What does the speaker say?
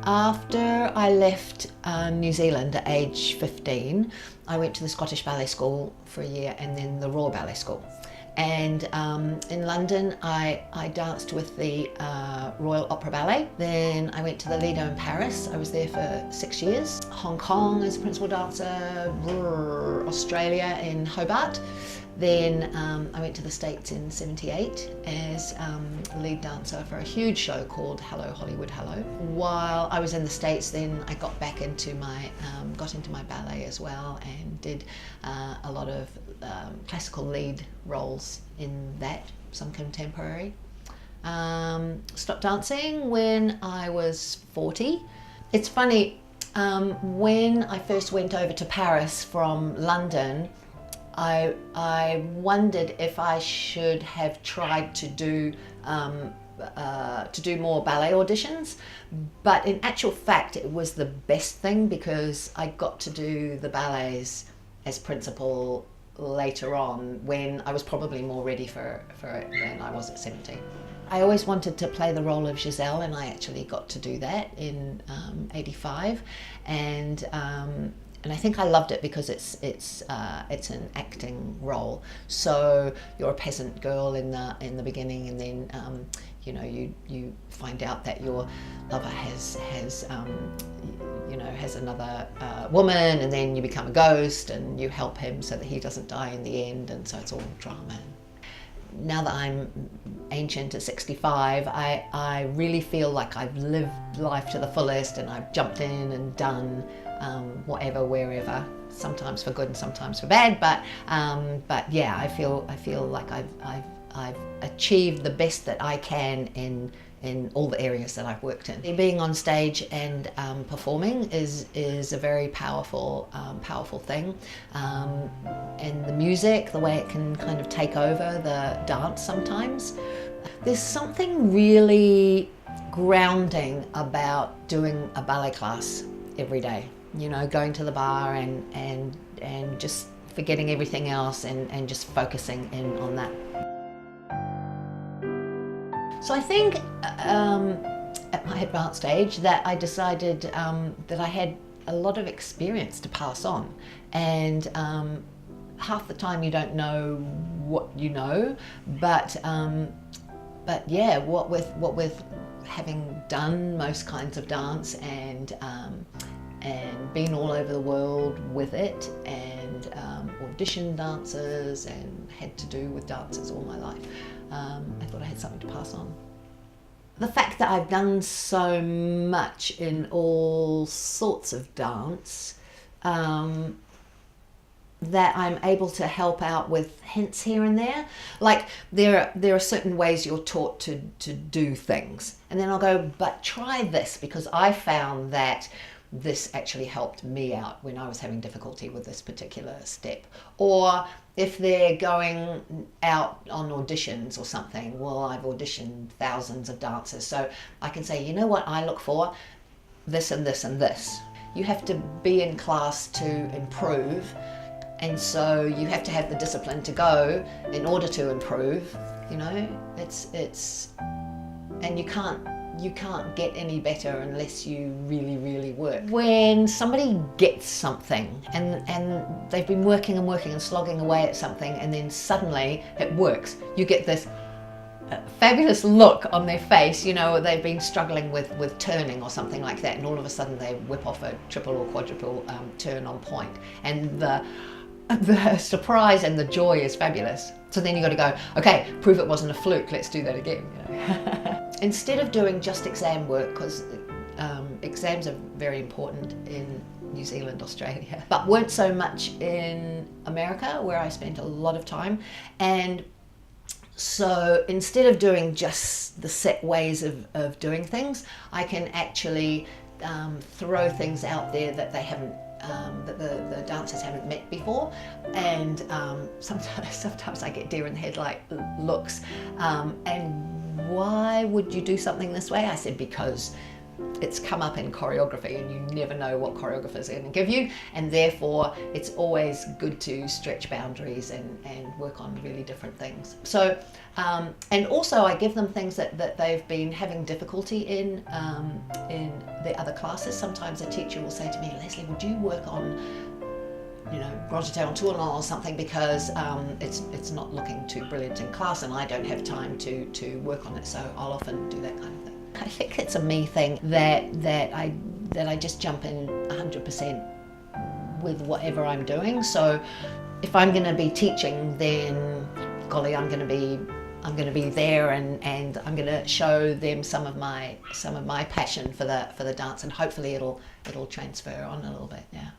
After I left New Zealand at age 15, I went to the Scottish Ballet School for a year and then the Royal Ballet School. And in London, I danced with the Royal Opera Ballet. Then I went to the Lido in Paris. I was there for 6 years. Hong Kong as a principal dancer, Australia in Hobart. Then I went to the States in '78 as lead dancer for a huge show called Hello Hollywood Hello. While I was in the States, then I got back into my ballet as well and did a lot of classical lead roles in that, some contemporary. Stopped dancing when I was 40. It's funny, when I first went over to Paris from London, I wondered if I should have tried to do more ballet auditions, but in actual fact it was the best thing because I got to do the ballets as principal later on when I was probably more ready for it than I was at 17. I always wanted to play the role of Giselle, and I actually got to do that in '85, and I think I loved it because it's an acting role. So you're a peasant girl in the beginning, and then you find out that your lover has another woman, and then you become a ghost and you help him so that he doesn't die in the end, and so it's all drama. Now that I'm ancient at 65, I really feel like I've lived life to the fullest, and I've jumped in and done whatever, wherever, sometimes for good and sometimes for bad, but yeah, I feel like I've achieved the best that I can in all the areas that I've worked in. Being on stage and performing is a very powerful thing, and the music, the way it can kind of take over the dance sometimes. There's something really grounding about doing a ballet class every day. Going to the bar and just forgetting everything else and just focusing in on that. So I think at my advanced age that I decided that I had a lot of experience to pass on, and half the time you don't know what you know, but yeah, what with having done most kinds of dance and been all over the world with it, and auditioned dancers and had to do with dancers all my life, I thought I had something to pass on. The fact that I've done so much in all sorts of dance, that I'm able to help out with hints here and there. Like there are certain ways you're taught to do things, and then I'll go, but try this because I found that this actually helped me out when I was having difficulty with this particular step. Or if they're going out on auditions or something, well, I've auditioned thousands of dancers, so I can say, you know what I look for? This and this and this. You have to be in class to improve, and so you have to have the discipline to go in order to improve. And you can't get any better unless you really, really work. When somebody gets something and they've been working and slogging away at something, and then suddenly it works, you get this fabulous look on their face. They've been struggling with turning or something like that, and all of a sudden they whip off a triple or quadruple turn on point, and the surprise and the joy is fabulous. So then you've got to go, okay, prove it wasn't a fluke, let's do that again. Instead of doing just exam work, because exams are very important in New Zealand, Australia, but weren't so much in America, where I spent a lot of time. And so instead of doing just the set ways of doing things, I can actually throw things out there that they haven't, that the dancers haven't met before, and sometimes I get deer in the headlight looks, and why would you do something this way? I said, because it's come up in choreography, and you never know what choreographers are going to give you, and therefore it's always good to stretch boundaries and work on really different things. So and also I give them things that they've been having difficulty in the other classes. Sometimes a teacher will say to me, Leslie, would you work on, you know, Grand Hotel and Tournon or something, because it's not looking too brilliant in class and I don't have time to work on it, so I'll often do that kind of thing. I think it's a me thing that I just jump in 100% with whatever I'm doing. So if I'm going to be teaching, then golly, I'm going to be there, and I'm going to show them some of my passion for the dance, and hopefully it'll transfer on a little bit. Yeah.